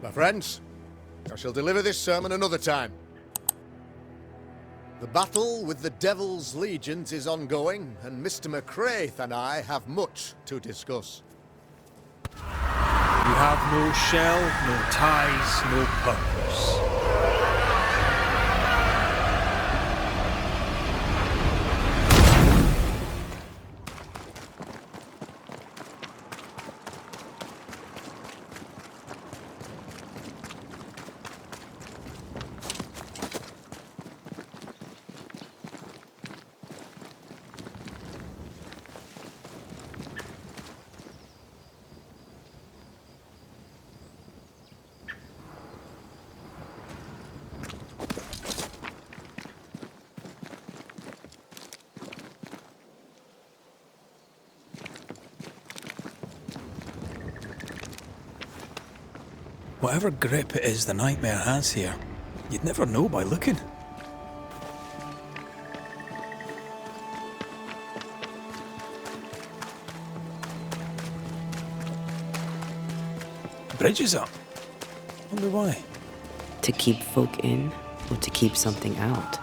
My friends, I shall deliver this sermon another time. The battle with the Devil's legions is ongoing, and Mr. McCraith and I have much to discuss. You have no shell, no ties, no purpose. Whatever grip it is the nightmare has here, you'd never know by looking. Bridge is up. Wonder why. To keep folk in, or to keep something out?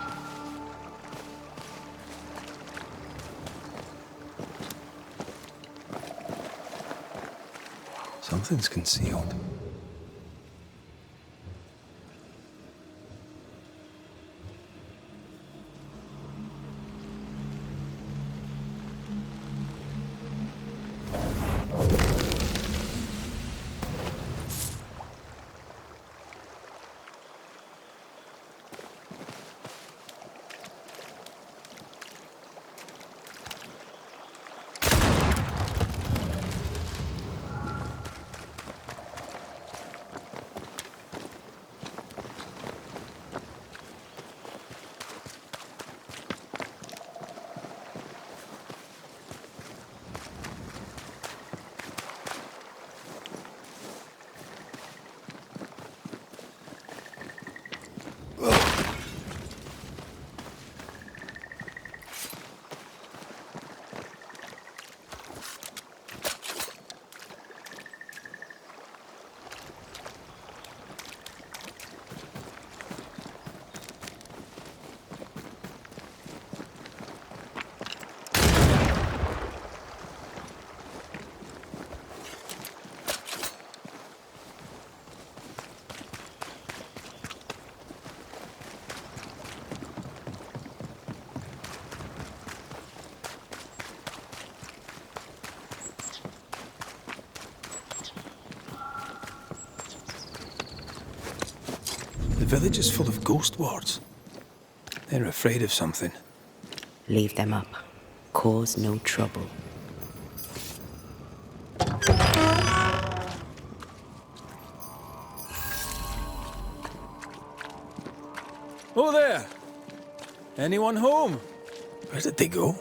Something's concealed. The village is full of ghost wards. They're afraid of something. Leave them up. Cause no trouble. Oh there! Anyone home? Where did they go?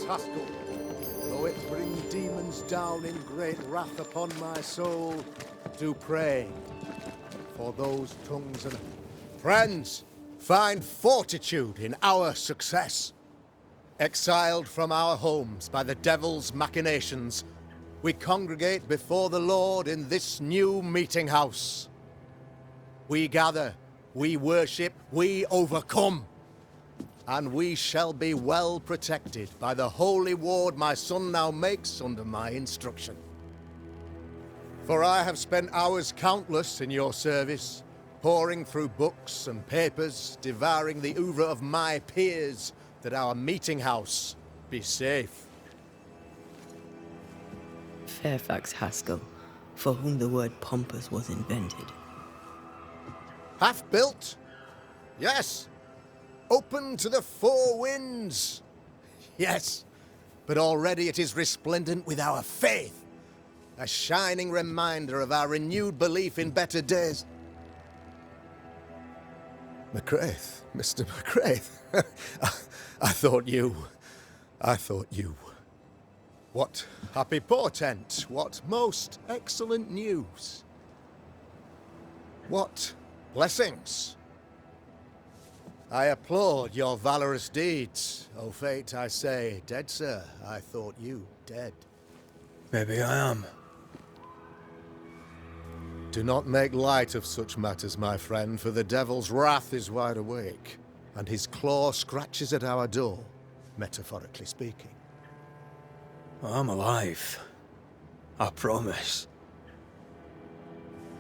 Haskell, though it bring demons down in great wrath upon my soul, do pray for those tongues and friends. Find fortitude in our success. Exiled from our homes by the devil's machinations, we congregate before the Lord in this new meeting house. We gather, we worship, we overcome. And we shall be well protected by the holy ward my son now makes under my instruction. For I have spent hours countless in your service, poring through books and papers, devouring the oeuvre of my peers, that our meeting house be safe. Fairfax Haskell, for whom the word pompous was invented. Half-built? Yes. Open to the four winds. Yes, but already it is resplendent with our faith. A shining reminder of our renewed belief in better days. McCraith, Mr. McCraith. I thought you. What happy portent, what most excellent news. What Blessings. I applaud your valorous deeds. O fate, I say, dead, sir. I thought you dead. Maybe I am. Do not make light of such matters, my friend, for the devil's wrath is wide awake, and his claw scratches at our door, metaphorically speaking. I'm alive. I promise.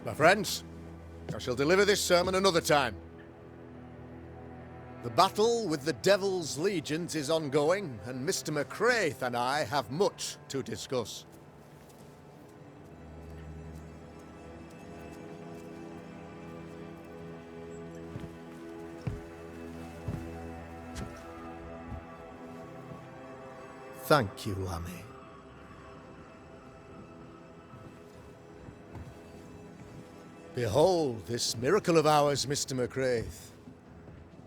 My friends, I shall deliver this sermon another time. The battle with the Devil's legions is ongoing, and Mr. McCraith and I have much to discuss. Thank you, Lammy. Behold this miracle of ours, Mr. McCraith.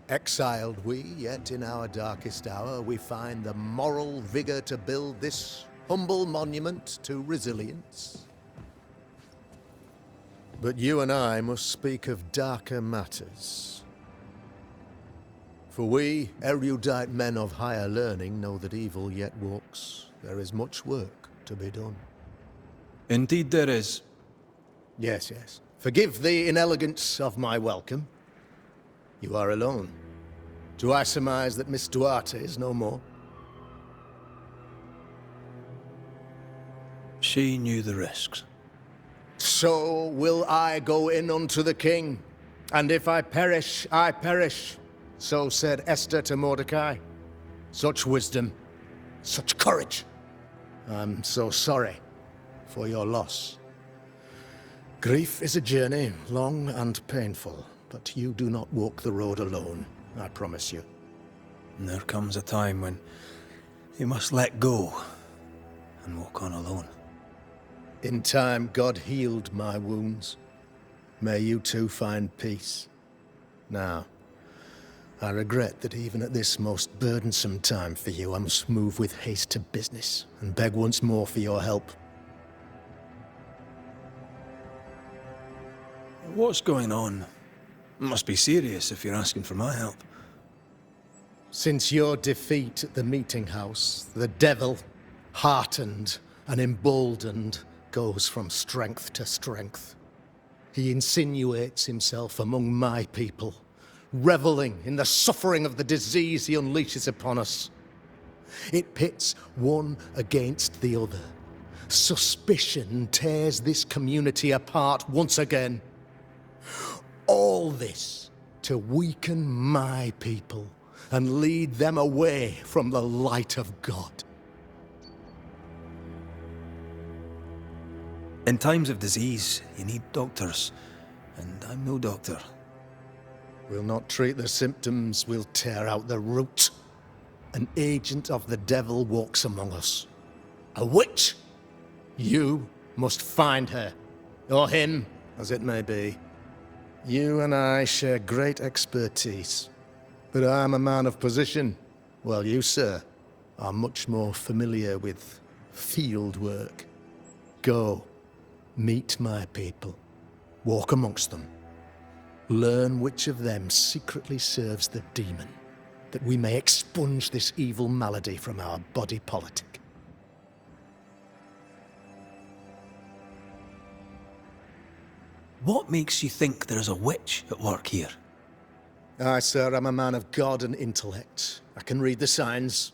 Exiled we, yet in our darkest hour we find the moral vigor to build this humble monument to resilience. But you and I must speak of darker matters. For we, erudite men of higher learning, know that evil yet walks. There is much work to be done. Indeed there is. Yes, yes. Forgive the inelegance of my welcome. You are alone. Do I surmise that Miss Duarte is no more? She knew the risks. So will I go in unto the king, and if I perish, I perish. So said Esther to Mordecai. Such wisdom, such courage. I'm so sorry for your loss. Grief is a journey, long and painful, but you do not walk the road alone, I promise you. And there comes a time when you must let go and walk on alone. In time, God healed my wounds. May you too find peace. Now, I regret that even at this most burdensome time for you, I must move with haste to business and beg once more for your help. What's going on? It must be serious if you're asking for my help. Since your defeat at the meeting house, the devil, heartened and emboldened, goes from strength to strength. He insinuates himself among my people, reveling in the suffering of the disease he unleashes upon us. It pits one against the other. Suspicion tears this community apart once again. All this to weaken my people and lead them away from the light of God. In times of disease, you need doctors, and I'm no doctor. We'll not treat the symptoms, we'll tear out the root. An agent of the devil walks among us. A witch! You must find her, or him, as it may be. You and I share great expertise, but I'm a man of position, while you, sir, are much more familiar with field work. Go, meet my people, walk amongst them, learn which of them secretly serves the demon, that we may expunge this evil malady from our body politic. What makes you think there's a witch at work here? Aye, sir, I'm a man of God and intellect. I can read the signs.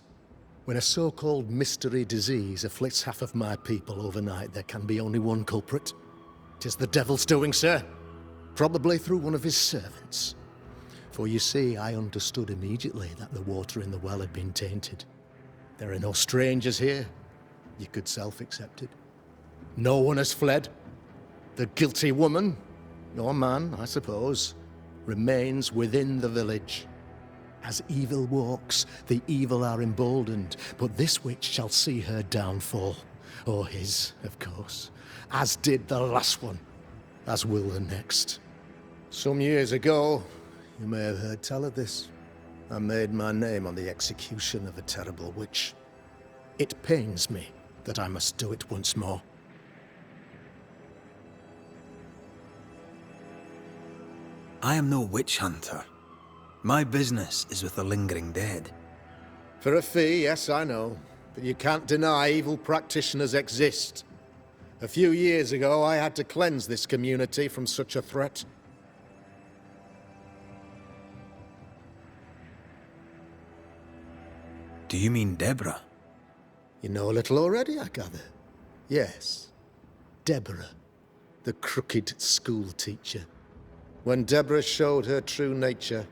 When a so-called mystery disease afflicts half of my people overnight, there can be only one culprit. 'Tis the devil's doing, sir. Probably through one of his servants. For you see, I understood immediately that the water in the well had been tainted. There are no strangers here. You could self-accept it. No one has fled. The guilty woman, or man, I suppose, remains within the village. As evil walks, the evil are emboldened, but this witch shall see her downfall. Or his, of course. As did the last one. As will the next. Some years ago, you may have heard tell of this, I made my name on the execution of a terrible witch. It pains me that I must do it once more. I am no witch hunter. My business is with the lingering dead. For a fee, yes, I know. But you can't deny evil practitioners exist. A few years ago, I had to cleanse this community from such a threat. Do you mean Deborah? You know a little already, I gather. Yes. Deborah, the crooked school teacher. When Deborah showed her true nature,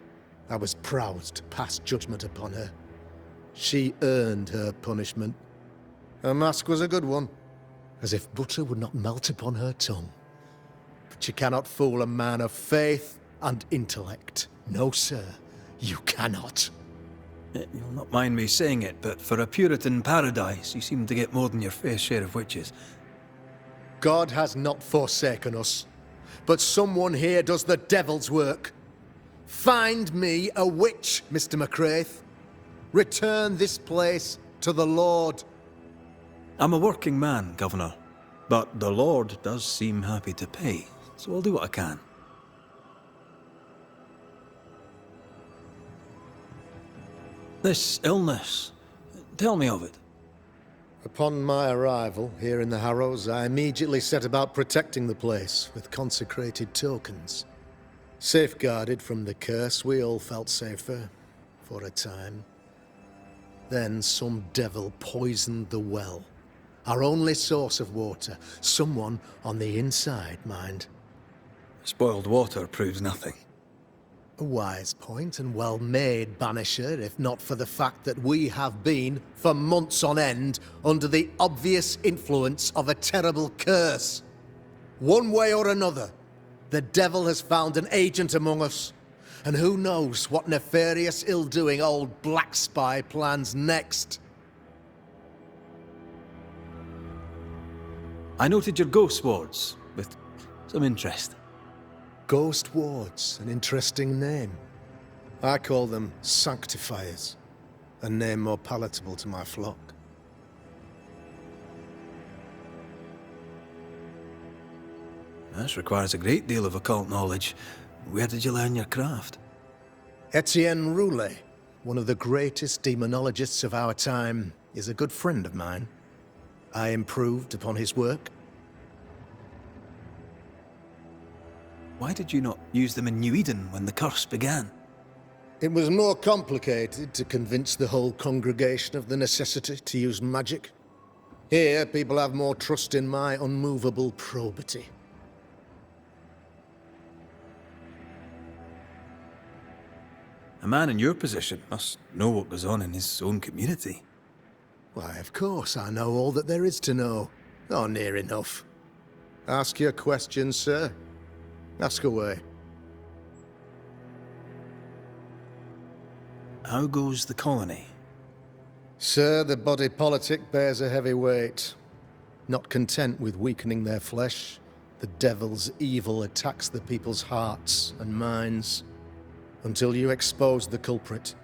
I was proud to pass judgment upon her. She earned her punishment. Her mask was a good one, as if butter would not melt upon her tongue. But you cannot fool a man of faith and intellect. No, sir, you cannot. You'll not mind me saying it, but for a Puritan paradise, you seem to get more than your fair share of witches. God has not forsaken us, but someone here does the devil's work. Find me a witch, Mr. McCraith. Return this place to the Lord. I'm a working man, Governor, but the Lord does seem happy to pay, so I'll do what I can. This illness, tell me of it. Upon my arrival here in the Harrows, I immediately set about protecting the place with consecrated tokens. Safeguarded from the curse, we all felt safer, for a time. Then some devil poisoned the well, our only source of water. Someone on the inside, mind. Spoiled water proves nothing. A wise point and well made, Banisher, if not for the fact that we have been, for months on end, under the obvious influence of a terrible curse. One way or another, the devil has found an agent among us, and who knows what nefarious ill-doing old Black Spy plans next. I noted your ghost wards with some interest. Ghost wards, an interesting name. I call them sanctifiers, a name more palatable to my flock. This requires a great deal of occult knowledge. Where did you learn your craft? Etienne Roulet, one of the greatest demonologists of our time, is a good friend of mine. I improved upon his work. Why did you not use them in New Eden when the curse began? It was more complicated to convince the whole congregation of the necessity to use magic. Here, people have more trust in my unmovable probity. A man in your position must know what goes on in his own community. Why, of course I know all that there is to know. Oh, near enough. Ask your questions, sir. Ask away. How goes the colony? Sir, the body politic bears a heavy weight. Not content with weakening their flesh, the devil's evil attacks the people's hearts and minds. Until you expose the culprit,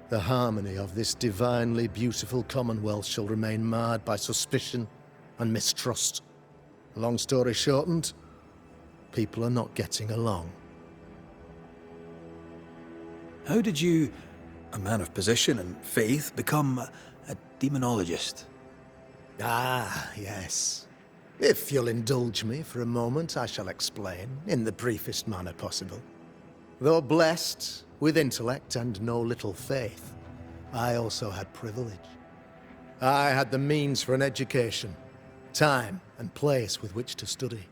the harmony of this divinely beautiful commonwealth shall remain marred by suspicion and mistrust. Long story shortened, people are not getting along. How did you, a man of position and faith, become a demonologist? Ah, yes. If you'll indulge me for a moment, I shall explain, in the briefest manner possible. Though blessed with intellect and no little faith, I also had privilege. I had the means for an education, time and place with which to study.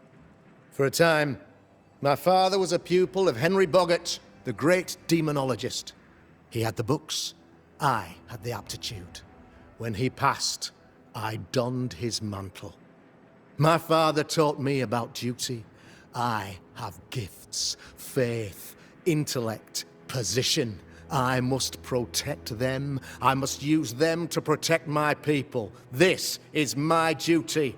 For a time, my father was a pupil of Henry Boggart, the great demonologist. He had the books, I had the aptitude. When he passed, I donned his mantle. My father taught me about duty. I have gifts, faith, intellect, position. I must protect them. I must use them to protect my people. This is my duty.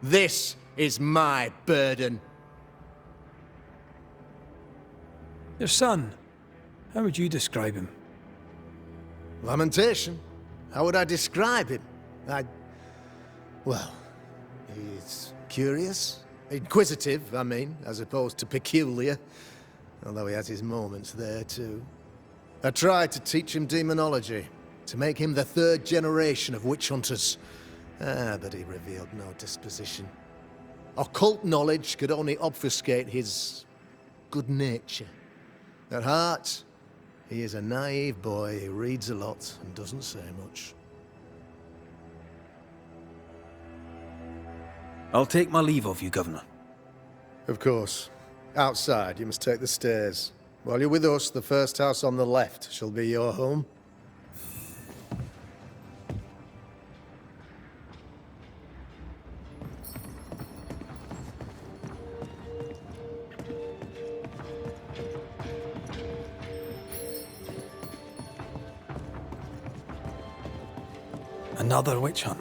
This is my burden. Your son, how would you describe him? Lamentation? How would I describe him? Well, he's curious. Inquisitive, I mean, as opposed to peculiar. although he has his moments there too. I tried to teach him demonology, to make him the third generation of witch hunters. But he revealed no disposition. Occult knowledge could only obfuscate his good nature. At heart, he is a naive boy who reads a lot and doesn't say much. I'll take my leave of you, Governor. Of course. Outside, you must take the stairs. While you're with us, the first house on the left shall be your home. Another witch hunt.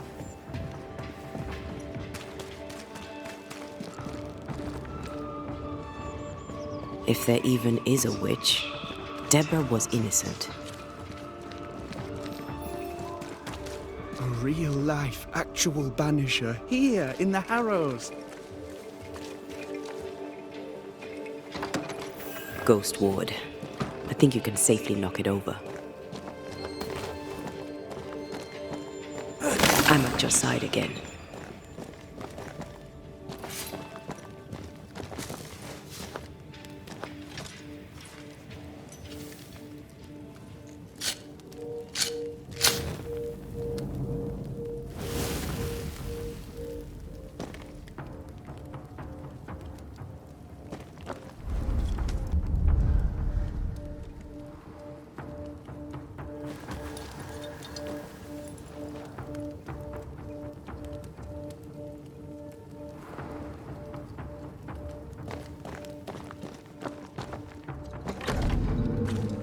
If there even is a witch, Deborah was innocent. A real-life, actual Banisher here in the Harrows. Ghost Ward. I think you can safely knock it over. I'm at your side again.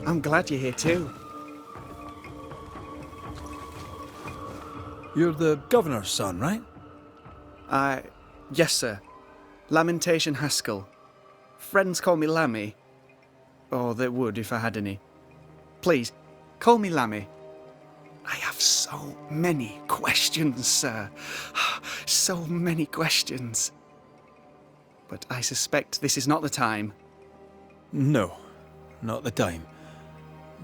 I'm glad you're here too. You're the governor's son, right? Yes, sir. Lamentation Haskell. Friends call me Lammy. Or they would if I had any. Please, call me Lammy. I have so many questions, sir. So many questions. But I suspect this is not the time. No, not the time.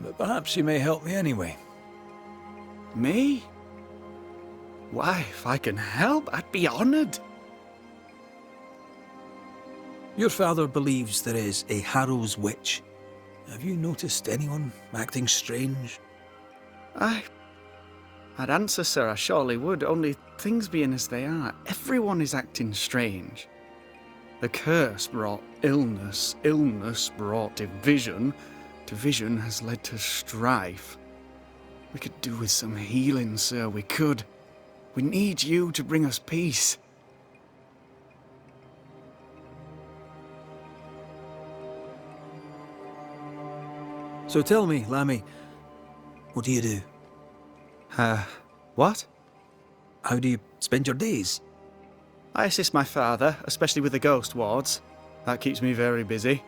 But perhaps you may help me anyway. Me? Why, if I can help, I'd be honoured. Your father believes there is a Harrow's witch. Have you noticed anyone acting strange? I'd answer, sir, I surely would, only things being as they are, everyone is acting strange. The curse brought illness, illness brought division, division has led to strife. We could do with some healing, sir, we could. We need you to bring us peace. So tell me, Lammy, what do you do? What? How do you spend your days? I assist my father, especially with the ghost wards. That keeps me very busy.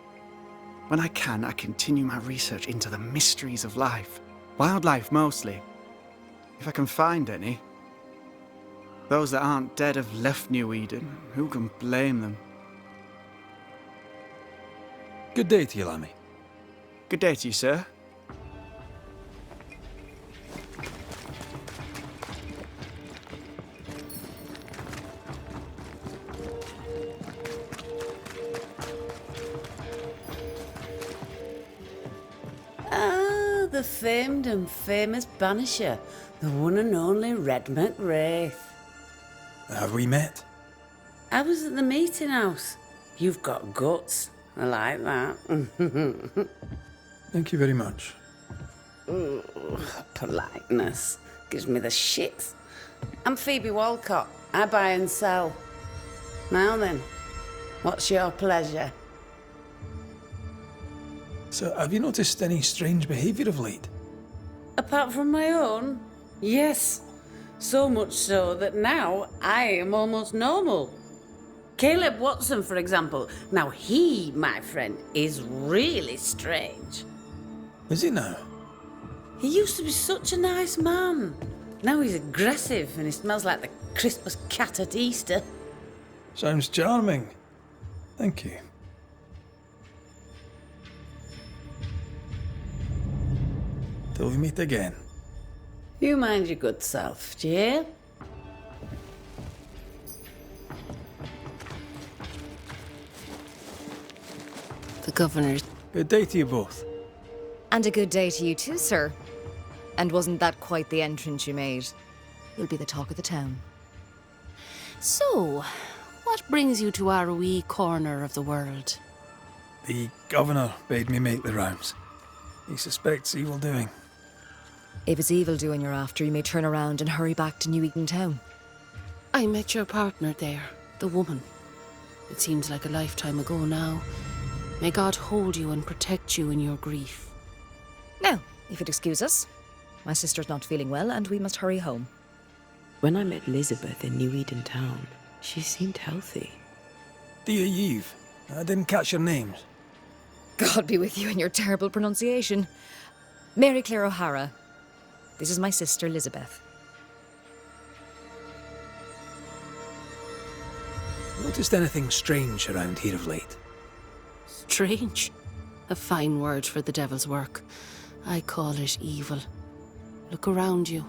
When I can, I continue my research into the mysteries of life. Wildlife, mostly. If I can find any. Those that aren't dead have left New Eden. Who can blame them? Good day to you, Lammy. Good day to you, sir. The famed and famous Banisher, the one and only Red McWraith. Have we met? I was at the meeting house. You've got guts. I like that. Thank you very much. Ooh, politeness gives me the shits. I'm Phoebe Walcott. I buy and sell. Now then, what's your pleasure? So, have you noticed any strange behaviour of late? Apart from my own? Yes. So much so that now I am almost normal. Caleb Watson, for example. Now he, my friend, is really strange. Is he now? He used to be such a nice man. Now he's aggressive and he smells like the Christmas cat at Easter. Sounds charming. Thank you. Till we meet again. You mind your good self, do you hear? The governor's. Good day to you both. And a good day to you too, sir. And wasn't that quite the entrance you made? You'll be the talk of the town. So, what brings you to our wee corner of the world? The governor bade me make the rounds. He suspects evil doing. If it's evil doing you're after, you may turn around and hurry back to New Eden Town. I met your partner there, the woman. It seems like a lifetime ago now. May God hold you and protect you in your grief. Now, if you'd excuse us, my sister's not feeling well and we must hurry home. When I met Elizabeth in New Eden Town, she seemed healthy. Dear Eve, I didn't catch your names. God be with you and your terrible pronunciation. Mary Claire O'Hara. This is my sister, Elizabeth. Noticed anything strange around here of late? Strange. A fine word for the devil's work. I call it evil. Look around you.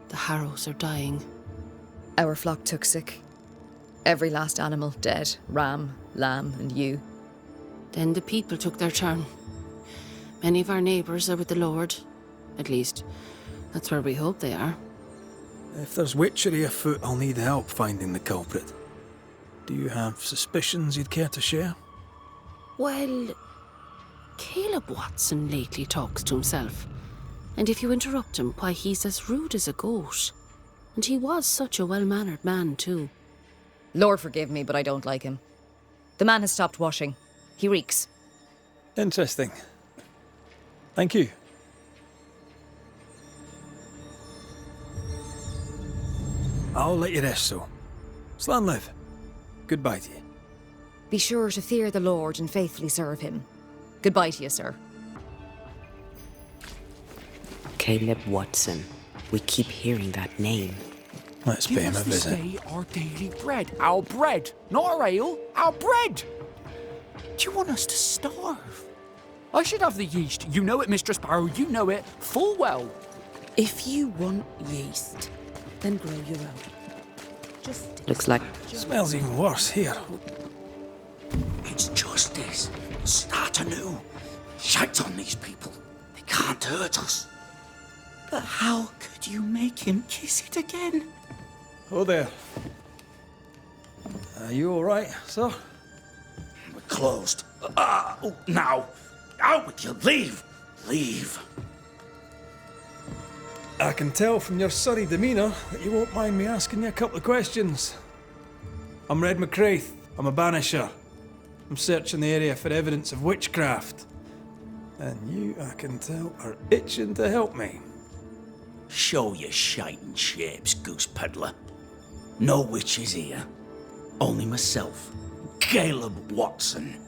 The harrows are dying. Our flock took sick. Every last animal dead. Ram, lamb, and ewe. Then the people took their turn. Many of our neighbours are with the Lord. At least, that's where we hope they are. If there's witchery afoot, I'll need help finding the culprit. Do you have suspicions you'd care to share? Well, Caleb Watson lately talks to himself. And if you interrupt him, why, he's as rude as a goat. And he was such a well-mannered man, too. Lord forgive me, but I don't like him. The man has stopped washing. He reeks. Interesting. Thank you. I'll let you rest, so. Slan live. Goodbye to you. Be sure to fear the Lord and faithfully serve him. Goodbye to you, sir. Caleb Watson. We keep hearing that name. Let's pay him a visit. Give us our daily bread. Our bread. Not our ale. Our bread. Do you want us to starve? I should have the yeast. You know it, Mistress Sparrow. You know it full well. If you want yeast, then grow your own. Looks like Smells even worse here. It's justice. Start anew. Shout on these people. They can't hurt us. But how could you make him kiss it again? Oh there. Are you alright, sir? We're closed. Now. Out with you. Leave. Leave. I can tell from your surly demeanour that you won't mind me asking you a couple of questions. I'm Red McCraith. I'm a Banisher. I'm searching the area for evidence of witchcraft. And you, I can tell, are itching to help me. Show your shiting shapes, goose peddler. No witches here. Only myself, Caleb Watson.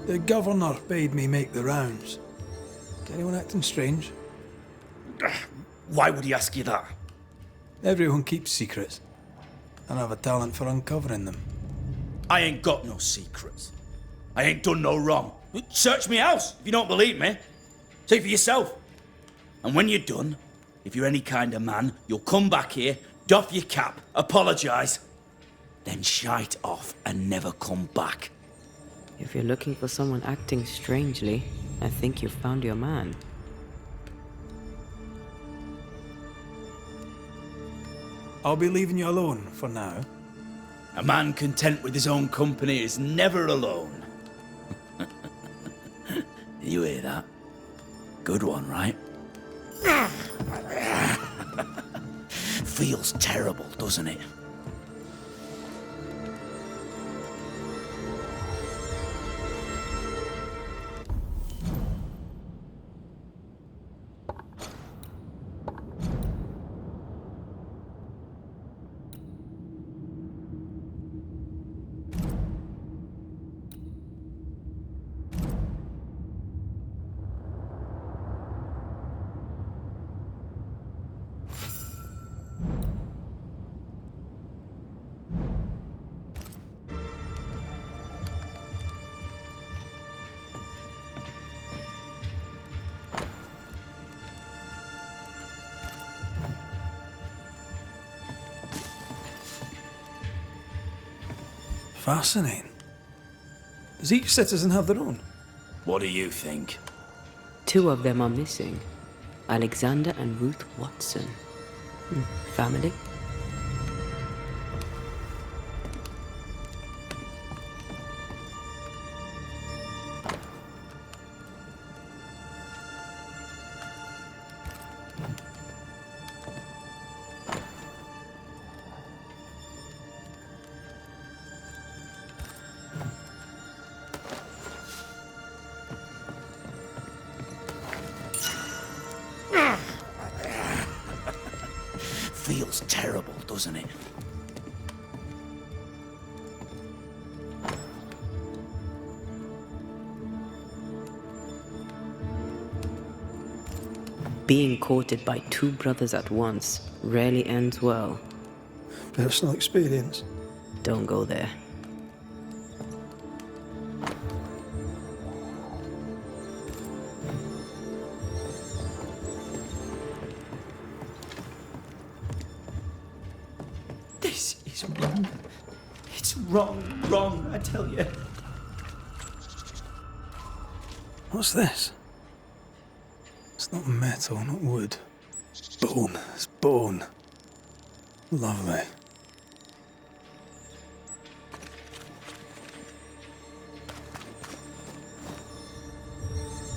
The governor bade me make the rounds. Is anyone acting strange? Why would he ask you that? Everyone keeps secrets, and I have a talent for uncovering them. I ain't got no secrets. I ain't done no wrong. Search me house if you don't believe me. See for yourself. And when you're done, if you're any kind of man, you'll come back here, doff your cap, apologise, then shite off and never come back. if you're looking for someone acting strangely, I think you've found your man. I'll be leaving you alone for now. A man content with his own company is never alone. You hear that? Good one, right? Feels terrible, doesn't it? Fascinating. Does each citizen have their own? What do you think? 2 of them are missing. Alexander and Ruth Watson. Family? Feels terrible, doesn't it? Being courted by 2 brothers at once rarely ends well. Personal experience. Don't go there. This is wrong. It's wrong, I tell you. What's this? It's not metal, not wood. Bone. It's bone. Lovely.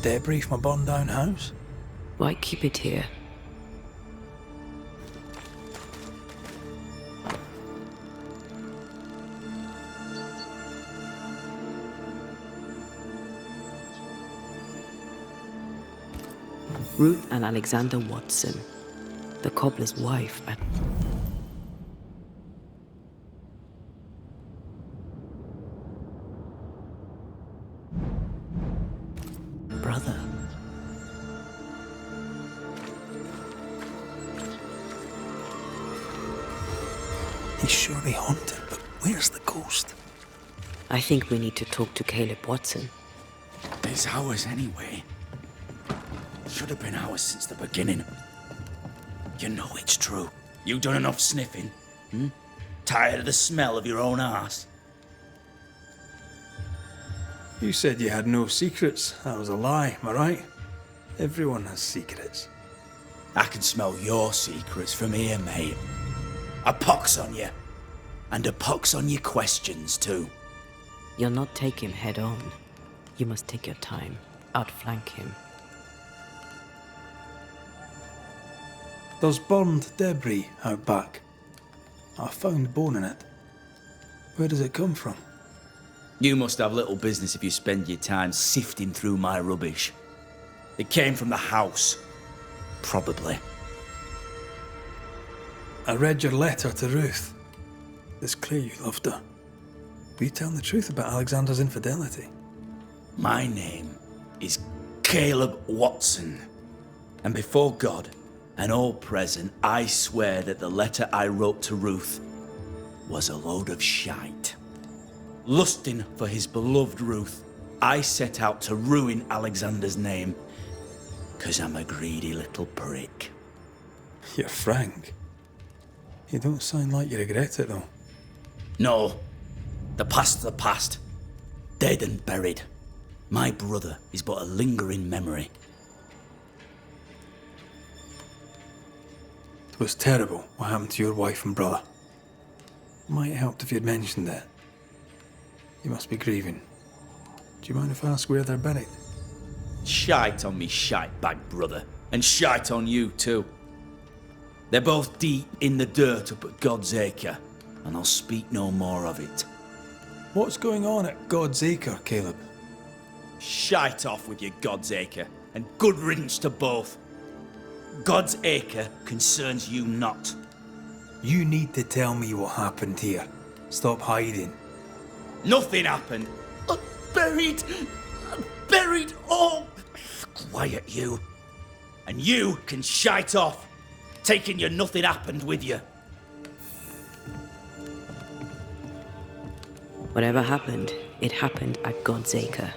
Debris from a burned down house? Why keep it here? Ruth and Alexander Watson, the cobbler's wife and brother. He's surely haunted, but where's the ghost? I think we need to talk to Caleb Watson. It's ours anyway. Should have been ours since the beginning. You know it's true. You done enough sniffing? Tired of the smell of your own arse? You said you had no secrets. That was a lie, am I right? Everyone has secrets. I can smell your secrets from here, mate. A pox on you. And a pox on your questions, too. You'll not take him head on. You must take your time. Outflank him. There's burned debris out back. I found bone in it. Where does it come from? You must have little business if you spend your time sifting through my rubbish. It came from the house. Probably. I read your letter to Ruth. It's clear you loved her. Were you telling the truth about Alexander's infidelity? My name is Caleb Watson. And before God and all present, I swear that the letter I wrote to Ruth was a load of shite. Lusting for his beloved Ruth, I set out to ruin Alexander's name, 'cause I'm a greedy little prick. You're frank. You don't sound like you regret it, though. No, the past's the past. Dead and buried. My brother is but a lingering memory. It was terrible what happened to your wife and brother. Might have helped if you'd mentioned it. You must be grieving. Do you mind if I ask where they're buried? Shite on me shite bag brother, and shite on you too. They're both deep in the dirt up at God's Acre, and I'll speak no more of it. What's going on at God's Acre, Caleb? Shite off with your God's Acre, and good riddance to both. God's Acre concerns you not. You need to tell me what happened here. Stop hiding. Nothing happened. Buried all. Quiet, you. And you can shite off, taking your nothing happened with you. Whatever happened, it happened at God's Acre.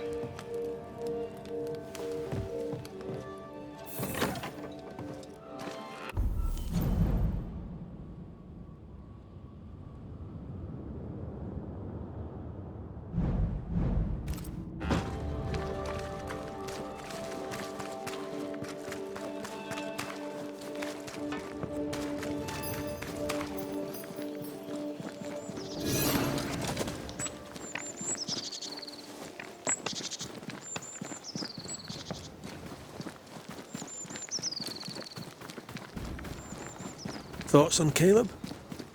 Thoughts on Caleb?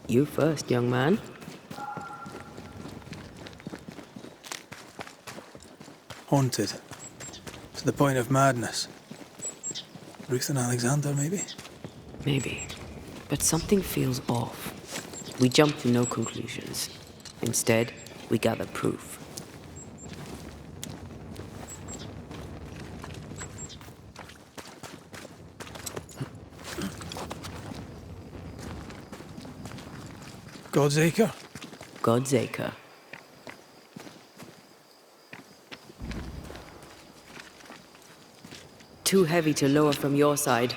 You first, young man. Haunted. To the point of madness. Ruth and Alexander, maybe? Maybe. But something feels off. We jump to no conclusions. Instead, we gather proof. God's Acre? God's Acre. Too heavy to lower from your side.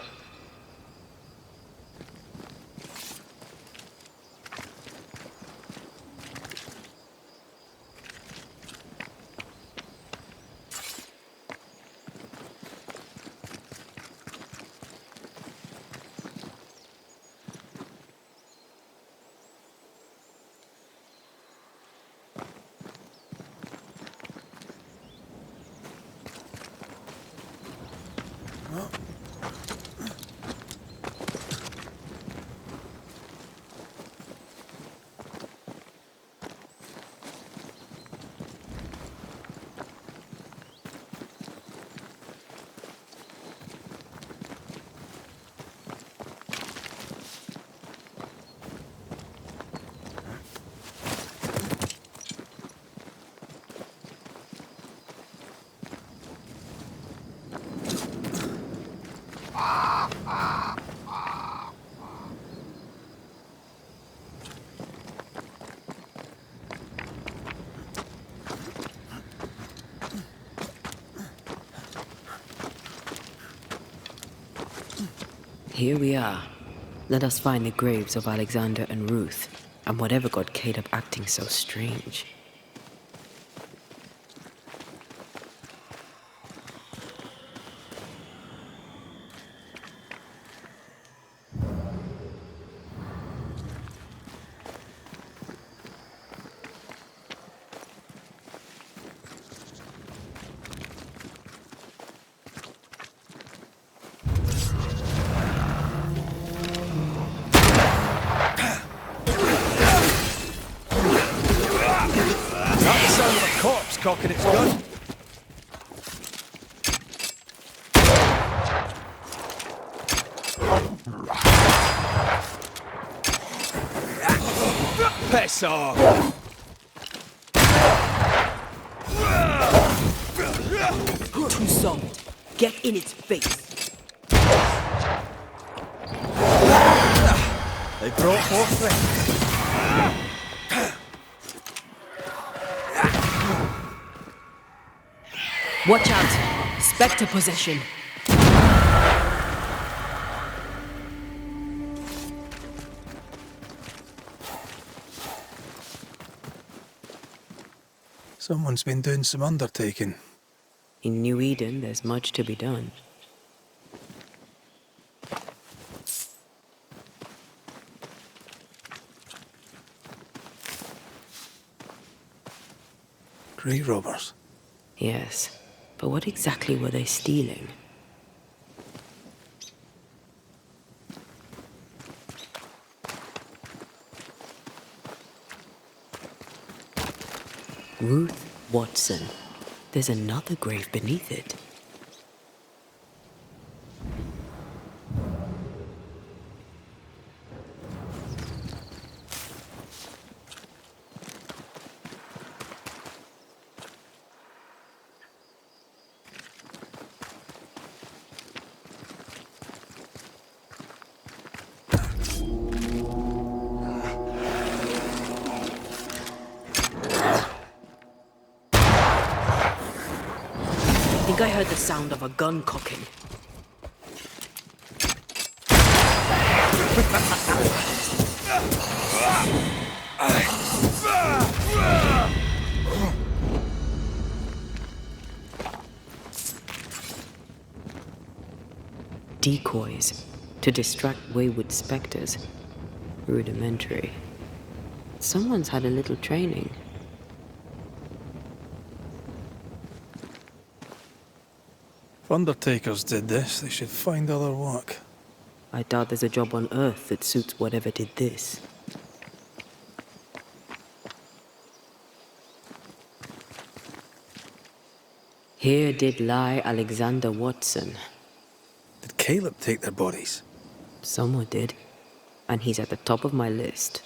Here we are. Let us find the graves of Alexander and Ruth, and whatever got Caleb acting so strange. Corpse cocking its gun. Piss off! Too soft. Get in its face. They brought more friends. Watch out! Spectre possession. Someone's been doing some undertaking. In New Eden, there's much to be done. Grave robbers. Yes, but what exactly were they stealing? Ruth Watson. There's another grave beneath it. I think I heard the sound of a gun cocking. Decoys to distract wayward specters. Rudimentary. Someone's had a little training. If undertakers did this, they should find other work. I doubt there's a job on Earth that suits whatever did this. Here did lie Alexander Watson. Did Caleb take their bodies? Someone did. And he's at the top of my list.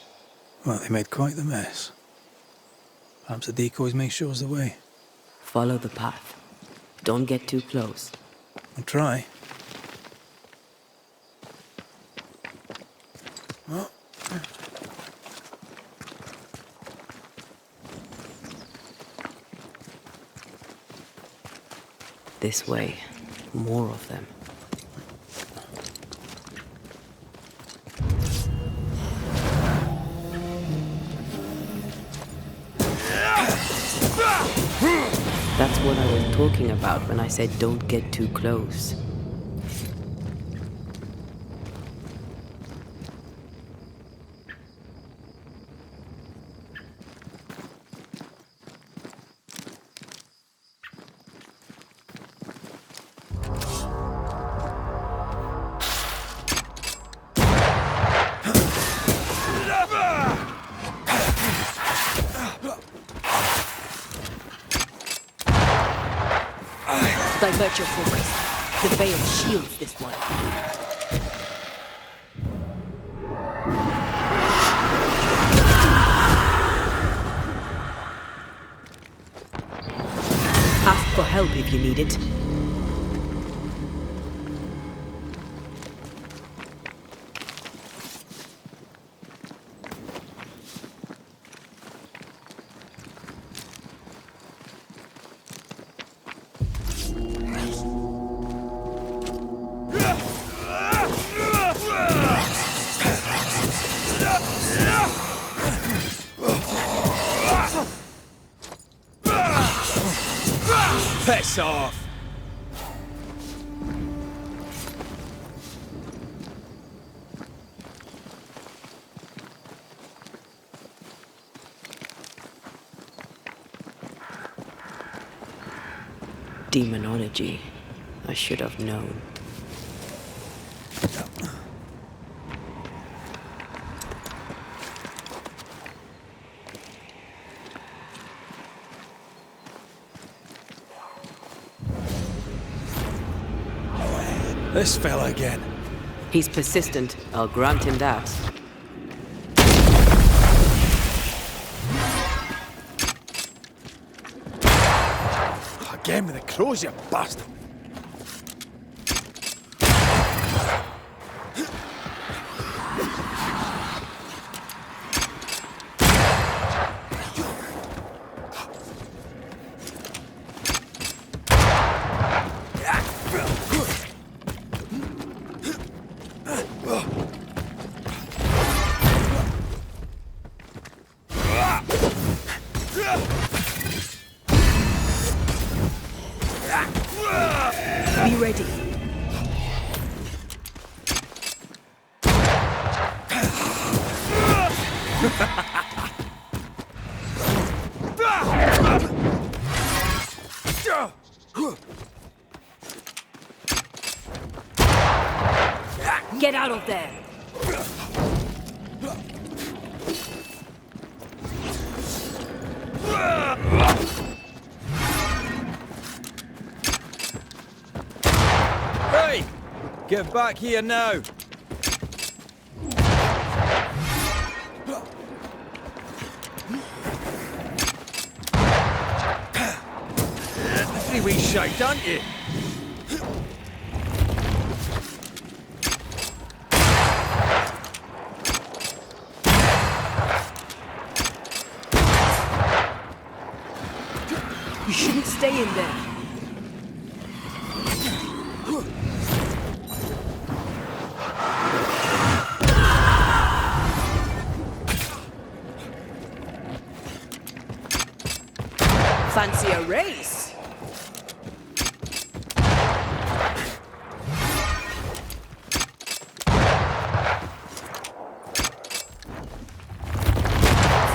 Well, they made quite the mess. Perhaps the decoys may show us the way. Follow the path. Don't get too close. I'll try. Oh. This way. More of them. That's what I was talking about when I said don't get too close. Divert your focus. The veil shields this one. Ask for help if you need it. Piss off! Demonology. I should have known. This fella again. He's persistent. I'll grant him that. Again with the crows, you bastard! Be ready. Get out of there! Hey! Get back here now! Pretty wee shite, aren't you? You shouldn't stay in there. Fancy a race?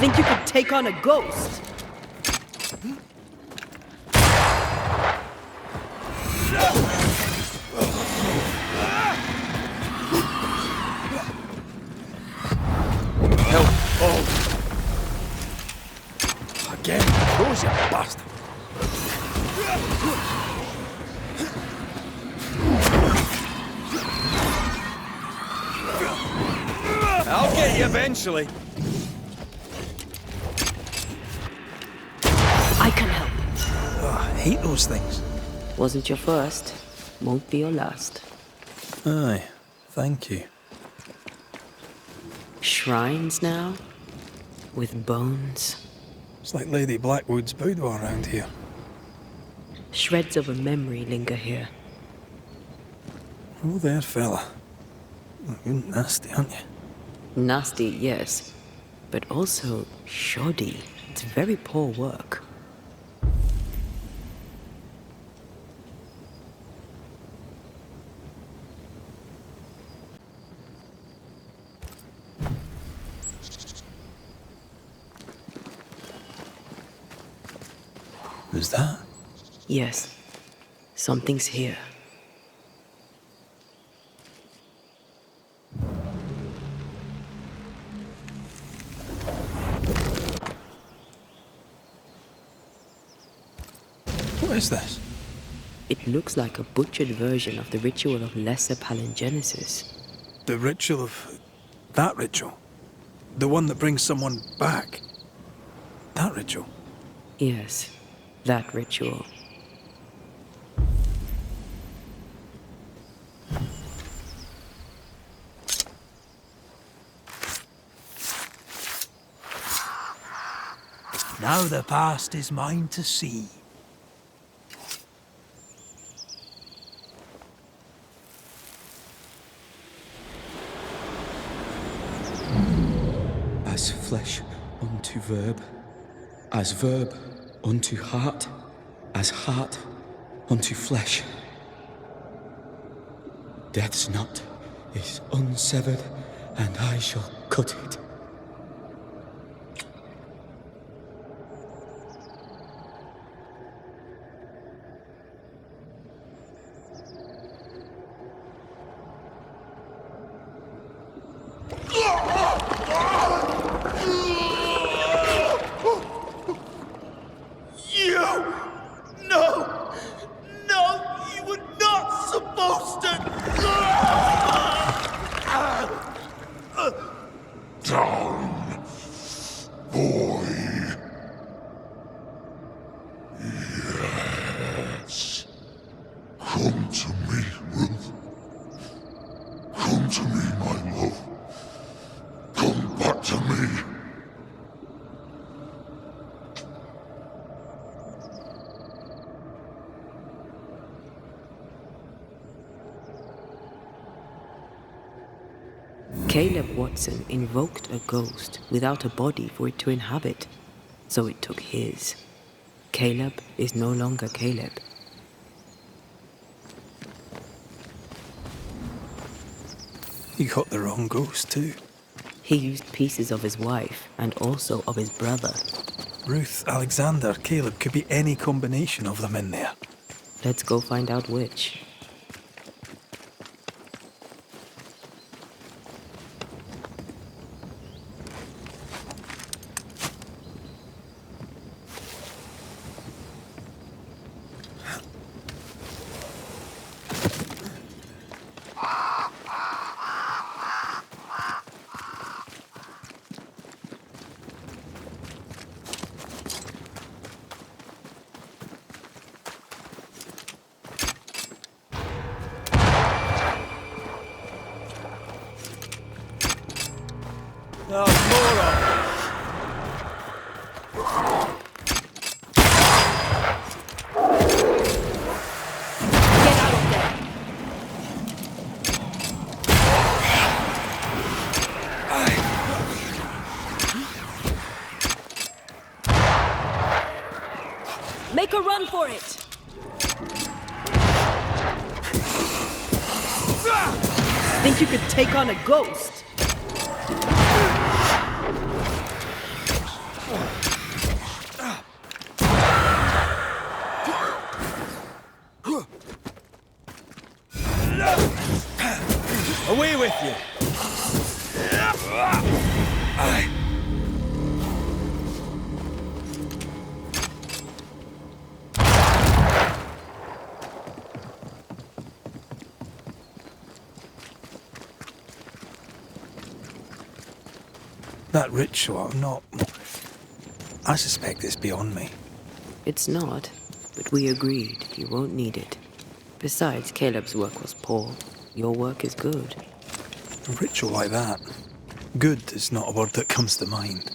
Think you could take on a ghost? I'll get you eventually. I can help. Oh, I hate those things. Wasn't your first, won't be your last. Aye, thank you. Shrines now? With bones? It's like Lady Blackwood's boudoir around here. Shreds of a memory linger here. Oh there, fella. You're nasty, aren't you? Nasty, yes, but also shoddy. It's very poor work. Who's that? Yes, something's here. What is this? It looks like a butchered version of the ritual of Lesser Palingenesis. The ritual of... that ritual? The one that brings someone back? That ritual? Yes, that ritual. Now the past is mine to see. As flesh unto verb, as verb unto heart, as heart unto flesh. Death's knot is unsevered, and I shall cut it. Come to me, Ruth. Come to me, my love. Come back to me. Caleb Watson invoked a ghost without a body for it to inhabit, so it took his. Caleb is no longer Caleb. He got the wrong ghost too. He used pieces of his wife and also of his brother. Ruth, Alexander, Caleb, could be any combination of them in there. Let's go find out which. Oh, moron! Get out of there! Make a run for it! Think you could take on a ghost? Away with you! That ritual, I'm not... I suspect it's beyond me. It's not, but we agreed you won't need it. Besides, Caleb's work was poor. Your work is good. A ritual like that. Good is not a word that comes to mind.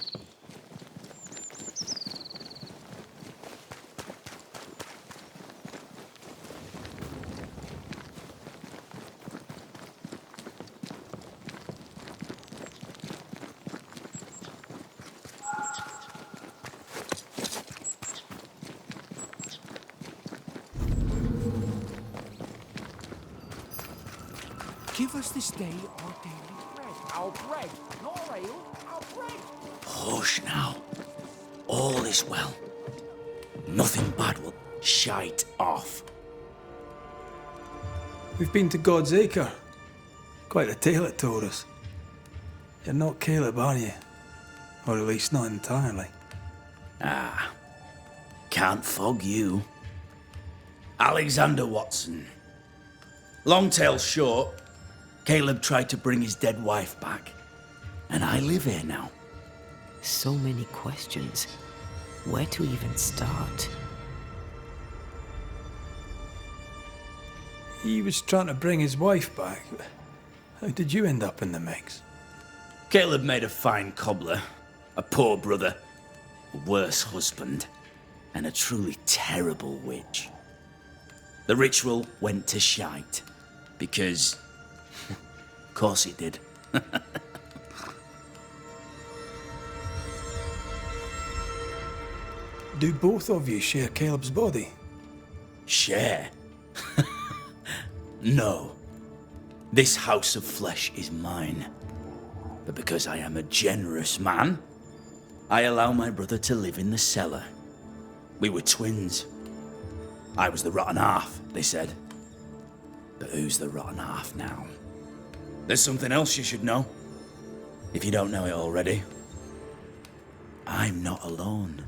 Give us this day our daily bread. Our bread, not our ale, our bread. Hush now. All is well. Nothing bad will shite off. We've been to God's Acre. Quite a tale it told us. You're not Caleb, are you? Or at least not entirely. Ah, can't fog you. Alexander Watson. Long tale short, Caleb tried to bring his dead wife back, and I live here now. So many questions. Where to even start? He was trying to bring his wife back. How did you end up in the mix? Caleb made a fine cobbler, a poor brother, a worse husband, and a truly terrible witch. The ritual went to shite, because... of course it did. Do both of you share Caleb's body? Share? No. This house of flesh is mine. But because I am a generous man, I allow my brother to live in the cellar. We were twins. I was the rotten half, they said. But who's the rotten half now? There's something else you should know, if you don't know it already. I'm not alone.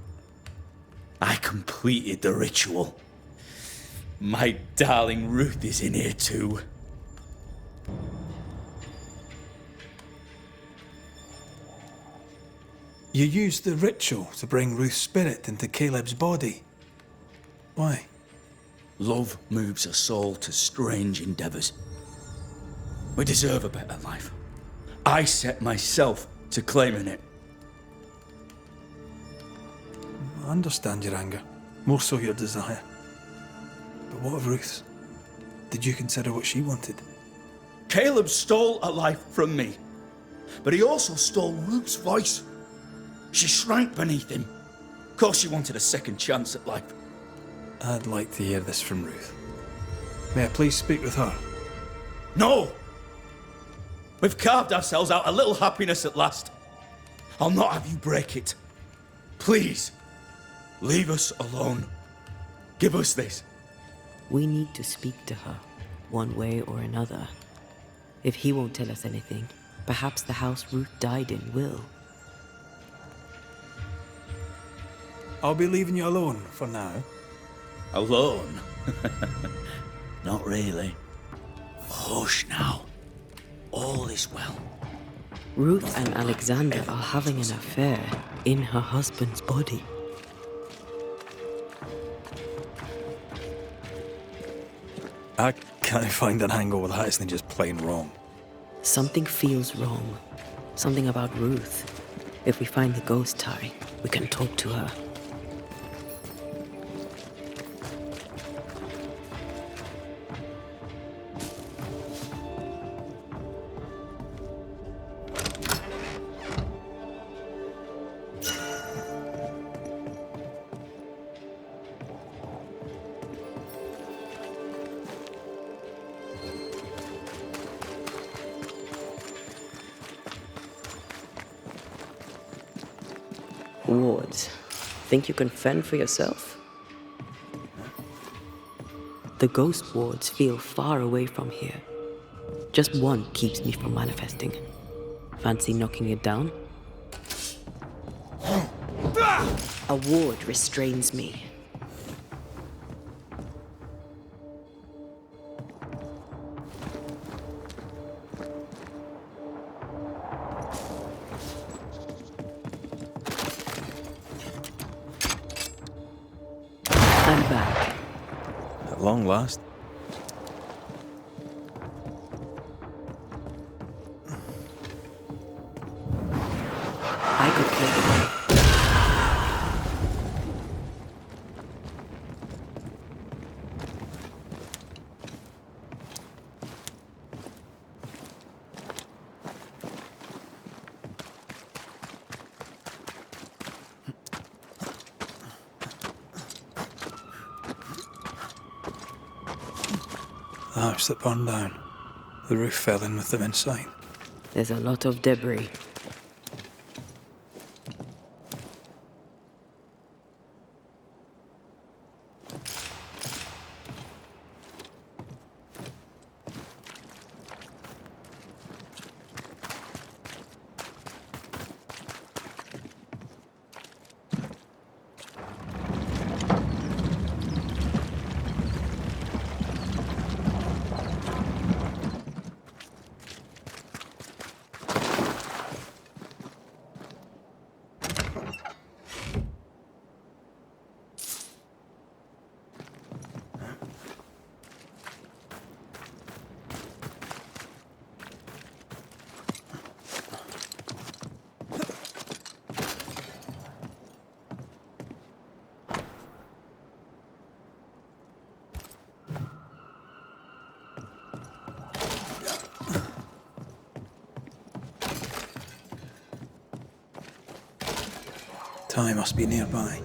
I completed the ritual. My darling Ruth is in here too. You used the ritual to bring Ruth's spirit into Caleb's body. Why? Love moves a soul to strange endeavors. We deserve a better life. I set myself to claiming it. I understand your anger, more so your desire. But what of Ruth's? Did you consider what she wanted? Caleb stole a life from me, but he also stole Ruth's voice. She shrank beneath him. Of course she wanted a second chance at life. I'd like to hear this from Ruth. May I please speak with her? No! We've carved ourselves out a little happiness at last. I'll not have you break it. Please, leave us alone. Give us this. We need to speak to her, one way or another. If he won't tell us anything, perhaps the house Ruth died in will. I'll be leaving you alone for now. Alone? Not really. Hush now. All is well. Ruth and Alexander are having an affair in her husband's body. I can't find an angle where that isn't just plain wrong. Something feels wrong. Something about Ruth. If we find the ghost tie, we can talk to her. Wards, think you can fend for yourself? The ghost wards feel far away from here. Just one keeps me from manifesting. Fancy knocking it down? A ward restrains me. long last. I could kill them. The house that burned down. The roof fell in with them inside. There's a lot of debris. Ty must be nearby.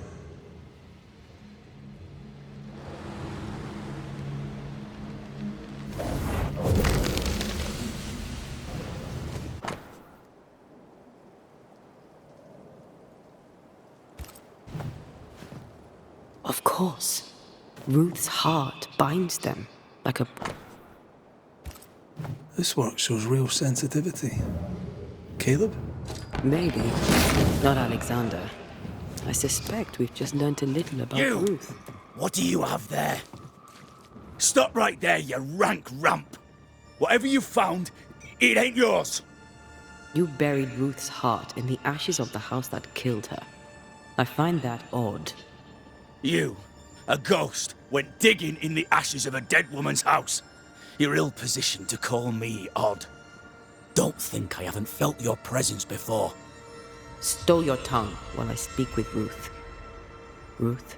Of course. Ruth's heart binds them like a... This work shows real sensitivity. Caleb? Maybe. Not Alexander. I suspect we've just learnt a little about You! Ruth. What do you have there? Stop right there, you rank ramp! Whatever you found, it ain't yours! You buried Ruth's heart in the ashes of the house that killed her. I find that odd. You, a ghost, went digging in the ashes of a dead woman's house. You're ill-positioned to call me odd. Don't think I haven't felt your presence before. Stow your tongue while I speak with Ruth. Ruth,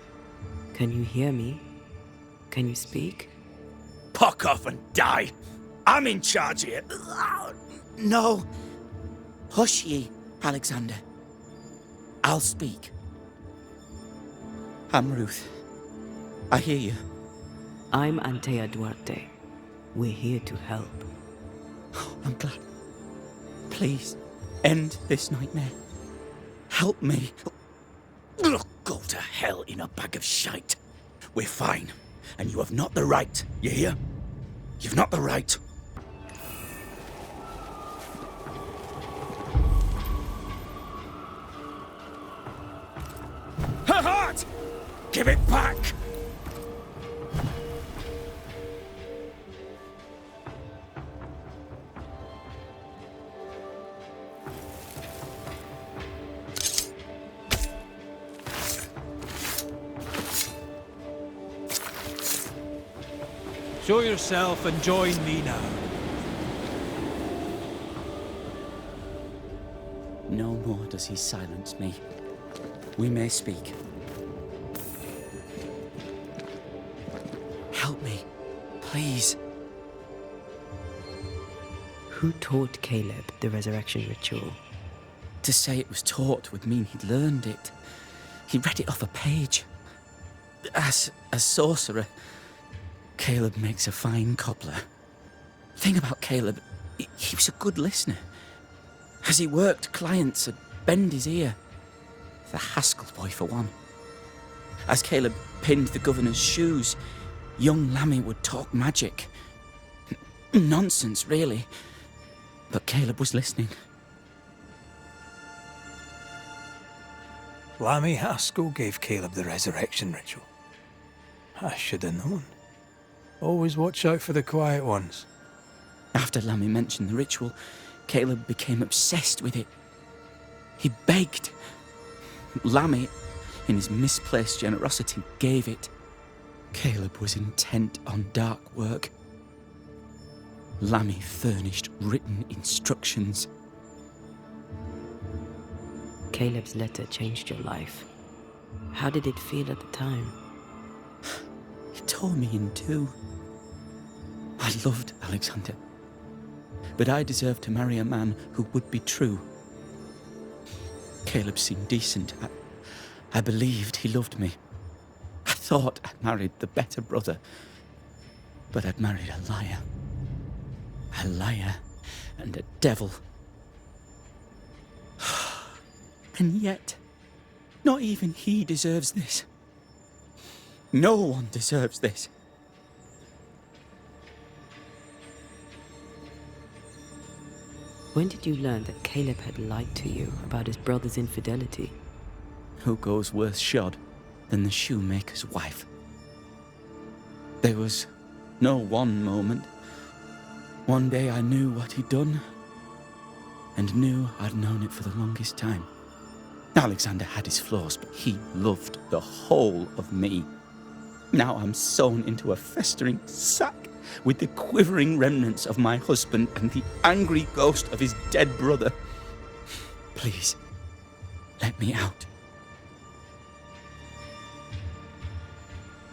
can you hear me? Can you speak? Puck off and die! I'm in charge here. No. Hush ye, Alexander. I'll speak. I'm Ruth. I hear you. I'm Antea Duarte. We're here to help. I'm glad. Please, end this nightmare. Help me. Ugh, go to hell in a bag of shite. We're fine, and you have not the right, you hear? You've not the right. Her heart! Give it back! Show yourself and join me now. No more does he silence me. We may speak. Help me, please. Who taught Caleb the resurrection ritual? To say it was taught would mean he'd learned it. He read it off a page. As a sorcerer, Caleb makes a fine cobbler. Thing about Caleb, he was a good listener. As he worked, clients would bend his ear. The Haskell boy, for one. As Caleb pinned the governor's shoes, young Lammy would talk magic. Nonsense, really. But Caleb was listening. Lammy Haskell gave Caleb the resurrection ritual. I should have known. Always watch out for the quiet ones. After Lammy mentioned the ritual, Caleb became obsessed with it. He begged. Lammy, in his misplaced generosity, gave it. Caleb was intent on dark work. Lammy furnished written instructions. Caleb's letter changed your life. How did it feel at the time? It tore me in two. I loved Alexander, but I deserved to marry a man who would be true. Caleb seemed decent. I believed he loved me. I thought I'd married the better brother, but I'd married a liar. A liar and a devil. And yet, not even he deserves this. No one deserves this. When did you learn that Caleb had lied to you about his brother's infidelity? Who goes worse shod than the shoemaker's wife? There was no one moment. One day I knew what he'd done, and knew I'd known it for the longest time. Alexander had his flaws, but he loved the whole of me. Now I'm sewn into a festering sack with the quivering remnants of my husband and the angry ghost of his dead brother. Please, let me out.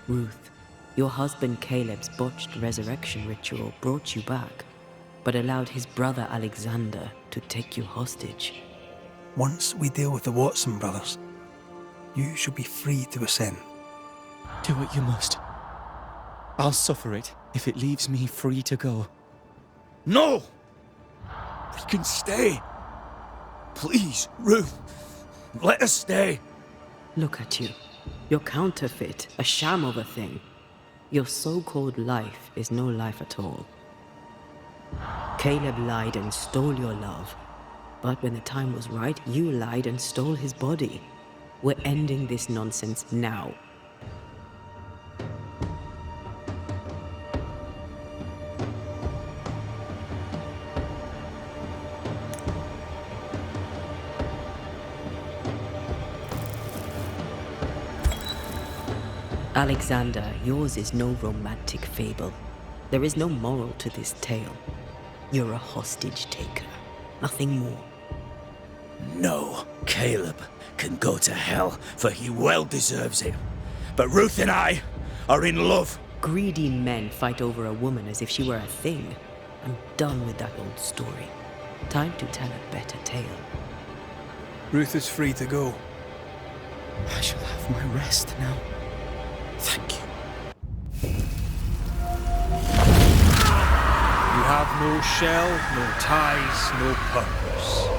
Ruth, your husband Caleb's botched resurrection ritual brought you back, but allowed his brother Alexander to take you hostage. Once we deal with the Watson brothers, you shall be free to ascend. Do what you must. I'll suffer it if it leaves me free to go. No! We can stay. Please, Ruth. Let us stay. Look at you. You're counterfeit, a sham of a thing. Your so-called life is no life at all. Caleb lied and stole your love. But when the time was right, you lied and stole his body. We're ending this nonsense now. Alexander, yours is no romantic fable. There is no moral to this tale. You're a hostage taker, nothing more. No, Caleb can go to hell, for he well deserves it. But Ruth and I are in love. Greedy men fight over a woman as if she were a thing. I'm done with that old story. Time to tell a better tale. Ruth is free to go. I shall have my rest now. Thank you. You have no shell, no ties, no purpose.